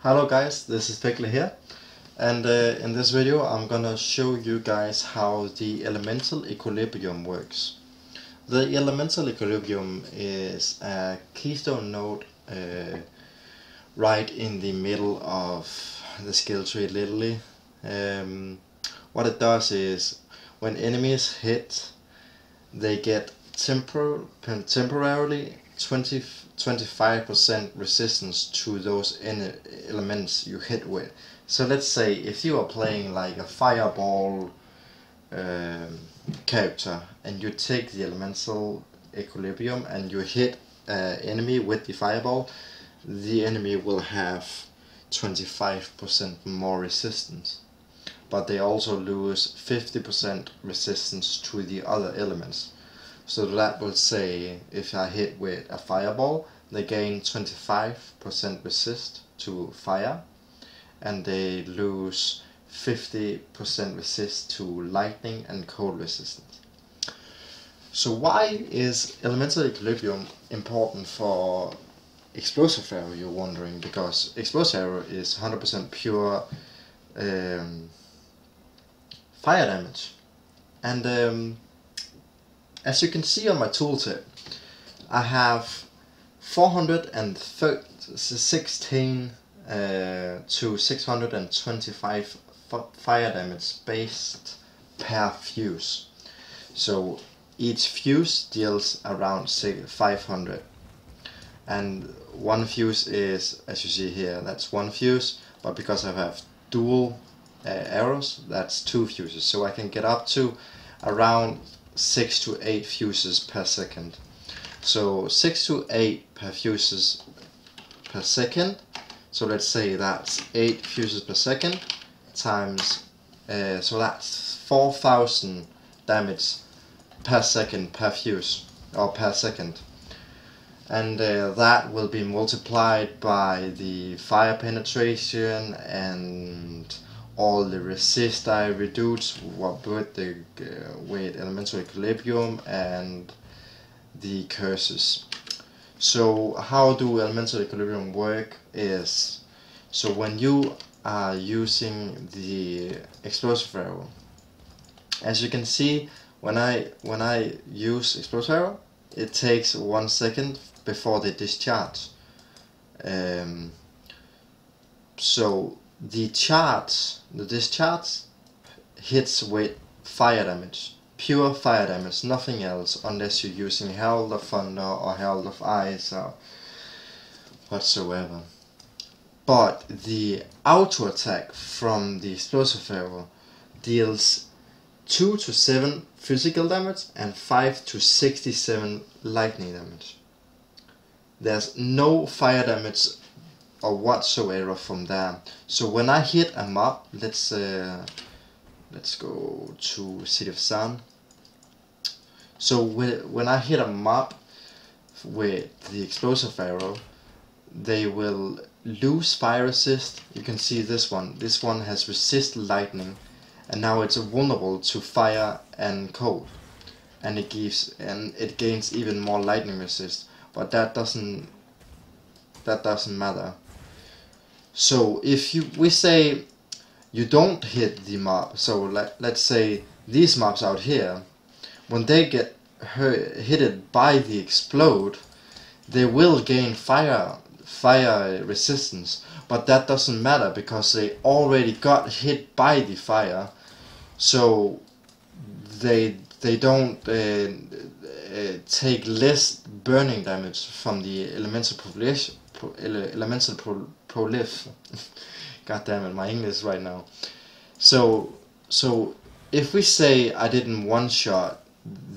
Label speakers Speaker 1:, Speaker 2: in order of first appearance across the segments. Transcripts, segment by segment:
Speaker 1: Hello guys, this is Pickle here, and in this video I'm gonna show you guys how the elemental equilibrium works. The elemental equilibrium is a keystone node right in the middle of the skill tree literally. What it does is when enemies hit, they get temporarily 25% resistance to those elements you hit with. So let's say if you are playing like a fireball character and you take the elemental equilibrium and you hit an enemy with the fireball, the enemy will have 25% more resistance, but they also lose 50% resistance to the other elements. So that will say if I hit with a fireball, they gain 25% resist to fire, and they lose 50% resist to lightning and cold resistance. So why is elemental equilibrium important for explosive arrow, you're wondering? Because explosive arrow is 100% pure fire damage, and as you can see on my tooltip, I have 416 to 625 fire damage based per fuse. So each fuse deals around 500, and one fuse is, as you see here, that's one fuse, but because I have dual arrows, that's two fuses, so I can get up to around 6 to 8 fuses per second. So 6 to 8 per fuses per second. So let's say that's 8 fuses per second times, so that's 4,000 damage per second per fuse, or per second. And that will be multiplied by the fire penetration and all the resist I reduce with the with elemental equilibrium and the curses. So how do elemental equilibrium work is, so when you are using the explosive arrow, as you can see, when I use explosive arrow, it takes 1 second before they discharge. So the discharge hits with fire damage, pure fire damage, nothing else, unless you're using Herald of Thunder or Herald of Ice or whatsoever. But the auto attack from the explosive arrow deals 2 to 7 physical damage and 5 to 67 lightning damage. There's no fire damage or whatsoever from there. So when I hit a mob, let's go to City of Sun. So when I hit a mob with the explosive arrow, they will lose fire resist. You can see this one has resist lightning, and now it's vulnerable to fire and cold, and it gains even more lightning resist, but that doesn't matter. So if we say you don't hit the mob, so let's say these mobs out here, when they get hit by the explode, they will gain fire resistance, but that doesn't matter because they already got hit by the fire, so they don't take less burning damage from the elemental prolif. God damn it, my English right now. So if we say I didn't one shot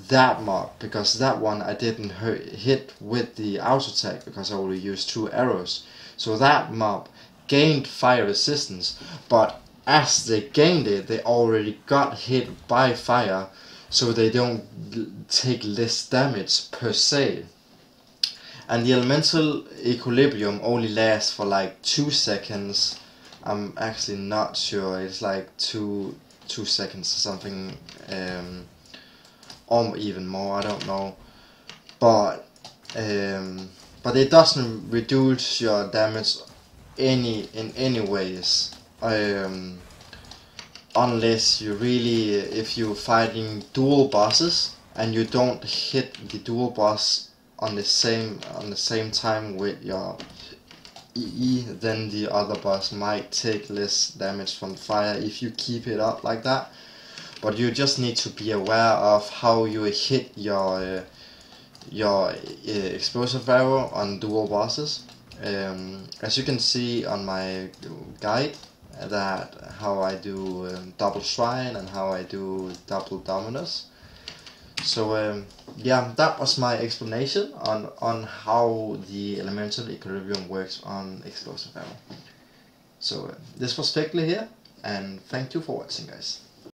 Speaker 1: that mob, because that one I didn't hit with the auto attack because I only used 2 arrows, so that mob gained fire resistance, but as they gained it, they already got hit by fire, so they don't take less damage per se. And the elemental equilibrium only lasts for like 2 seconds. I'm actually not sure, it's like 2 seconds or something, or even more, I don't know. But it doesn't reduce your damage any ways, unless you really, if you're fighting dual bosses and you don't hit the dual boss on the same time with your EE, then the other boss might take less damage from fire if you keep it up like that. But you just need to be aware of how you hit your explosive arrow on dual bosses. As you can see on my guide, that how I do double shrine and how I do double dominus. So yeah, that was my explanation on how the elemental equilibrium works on explosive arrow. So this was Fekle here, and thank you for watching, guys.